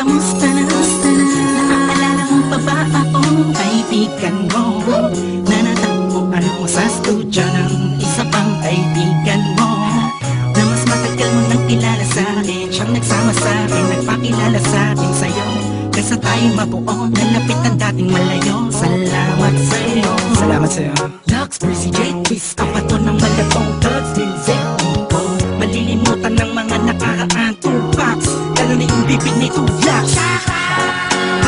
kamusta na? Naaalala mo pa ba akong kaibigan mo? Na natagpuan mo sa studio ng isa pang kaibigan mo, na mas matagal mo nang kilala sa akin. Siyang nagsama sa akin, nagpakilala sa akin sa'yo. Kaysa tayo mabuo, nalapit ang dating malayo. Salamat sa'yo. Salamat sa'yo. Lux, Breezy, J, Twist, ang pato ng malatong thugs, music, ko malilimutan ng mga nakaraan. Tupacs, lalo na yung bibig ni Tupacs.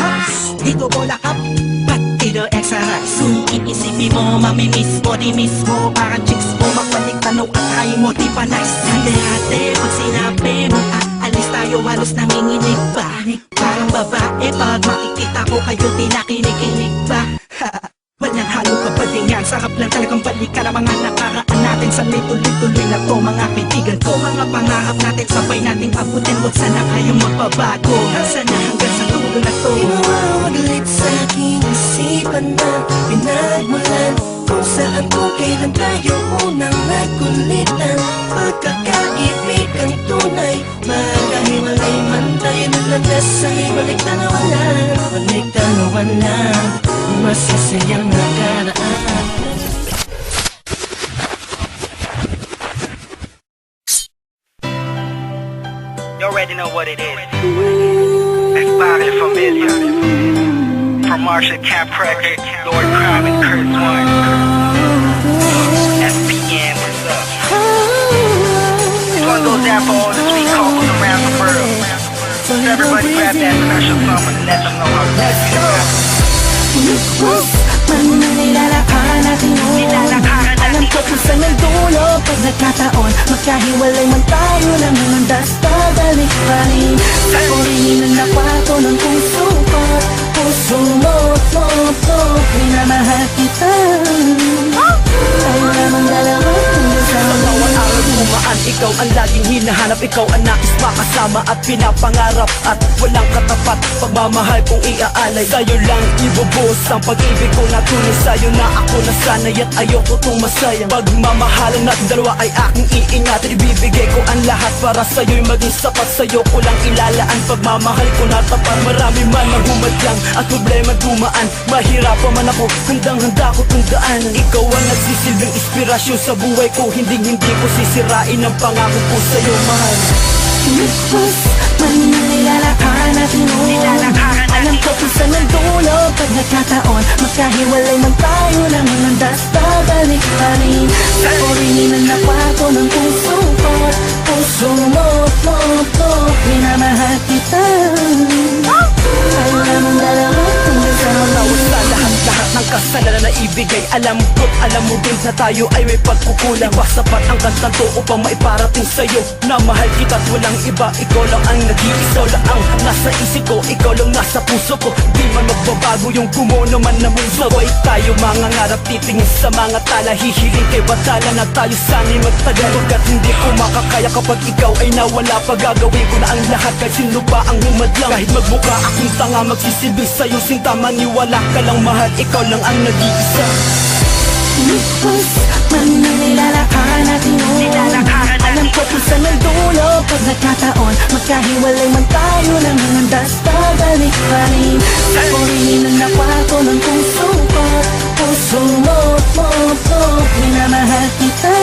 Hops, dito bola kap, pati do extra sukin isipin mo, mamimiss mo, di miss mo. Parang chicks mo, magpanik tanong ang kayo mo, di pa nice. Hati-hati, pag sinabi mo aalis tayo, halos nanginginig pa. Parang babae, pag makikita ko kayo, tinakinig-kinig ba? Walang halo ka ba din yan? Sarap lang talagang balikan ang mga nakaraan natin. Sanay tuloy-tuloy na to, mga kaibigan ko. Mga pangarap natin, sabay nating abutin. Huwag sana kayong magbabago. Hangsa na hanggang sa dulo na to. Inuwagalit sa aking isipan na pinagmulan kung saan ko kailan tayo unang nagkulitan. Pagkakaibig ang tunay, magkahiwalay man tayo naglandas sa ibalik tanawan lang. Balik tanawan lang, masasayang nakaraan. You already know what it is. Everybody familiar. From Marshall Camp Records, Lord Crime and Curse One. SPN, what's up? This one goes out for all the sweet couples around the world. So everybody grab that special song and let them know how blessed you are. Man ang nilalakaran natin noon, alam ko kung saan ang dulo. Pag nagkataon, magkahiwalay man tayo lang nandas, babalik pa rin sa orihinal na kwarto ng puso ko. Puso mo, minamahal kita. Tayo lamang dalawa hanggang sa bawat araw tumaan, ikaw ang laging hinahanap. Ikaw ang nais makasama at pinapangarap. At walang katapat, pagmamahal kong iaalay. Sa'yo lang ibubuhos ang pag-ibig ko na tunay sa'yo, na ako nasanay at ayoko itong masaya. Pagmamahalan natin dalawa ay aking iingatan. Ibibigay ko ang lahat para sa'yo'y maging sapat. Sa'yo ko lang ilalaan pagmamahal ko na tapat. Marami man ang humadlang at problema dumaan, mahirapan man ako, handang-handa ko itong daanan. Ikaw ang nagsisilbing inspirasyon sa buhay ko. Hindi ko sisirain ang pangako ko sa'yo, mahal. Lupos, man ang nilalakaran natin noon, alam ko kung saan ang dulo. Pag nagkataon, magkahiwalay man tayo lang nandas, babalik pa rin sa orihinal na kwarto ng puso ko. Puso mo, minamahal kita. Tayo lamang dalawa hanggang sa Tawag sa lahat ng kasalanan na ibigay. Alam mo din na tayo ay may pagkukulang. Di ba sapat ang kantang to upang maiparating sa'yo na mahal kita at walang iba. Ikaw lang ang nag-iisa, lang ang nasa isip ko. Ikaw lang nasa puso ko. Di man magbabago yung kumuno man na mundo. Sabay tayo mga ngarap, titingin sa mga tala. Hihiling kay batala na tayo sana'y magtagal. Pagkat hindi ko makakaya kapag ikaw ay nawala. Pagagawin ko na ang lahat kahit sino pa ang humadlang. Kahit magmukha akong tanga, magsisilbing sa'yo sinta. Maniwala ka lang, mahal, ikaw lang ang nag-iisa. Lupos, man ang nilalakaran natin noon, alam ko kung saan ang dulo. Pag nagkataon, magkahiwalay man tayo lang nandas, babalik pa rin sa orihinal na kwarto ng puso ko. Puso mo, minamahal kita.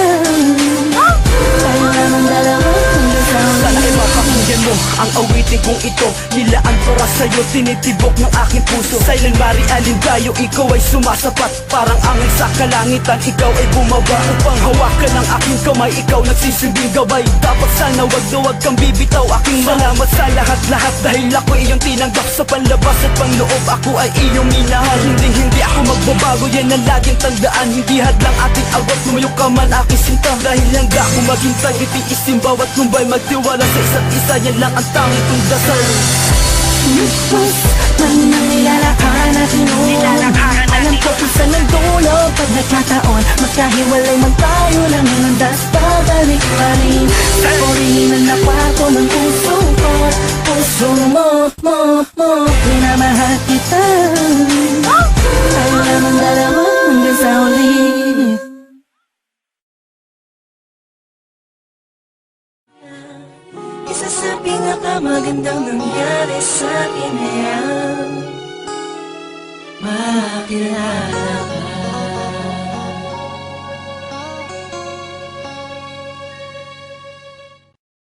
Tayo lamang dalawa hanggang sa Sana ay mapakinggan mo ang awitin kong ito. Nilaan para sa'yo, tinitibok ng aking puso. Silent Marialin tayo, ikaw ay sumasapat. Parang angel sa kalangitan, ikaw ay bumaba upang hawakan ng aking kamay. Ikaw nagsisilbing gabay, dapat sana wag na wag kang bibitaw. Aking salamat sa lahat-lahat dahil ako iyong tinanggap sa panlabas at panloob. Ako ay iyong minahal, hindi ako magbabago. Yan ang laging tandaan, hindi hadlang ating awat. Lumayo ka man aking sinta, dahil hangga ako maghintay. Itiisin bawat lumbay, magtiwala sa isa't isa. Yan lang ang tanging kong dasal. Lupos, man ang nilalakaran natin noon, alam ko kung saan ang dulo. Pag nagkataon, magkahiwalay man tayo lang nandas, babalik pa rin sa orihinal na kwarto ng puso ko. Puso mo, minamahal kita. Tayo lamang dalawa hanggang sa huli. Isa sa pinakamagandang nangyari sa'kin na yan makilala.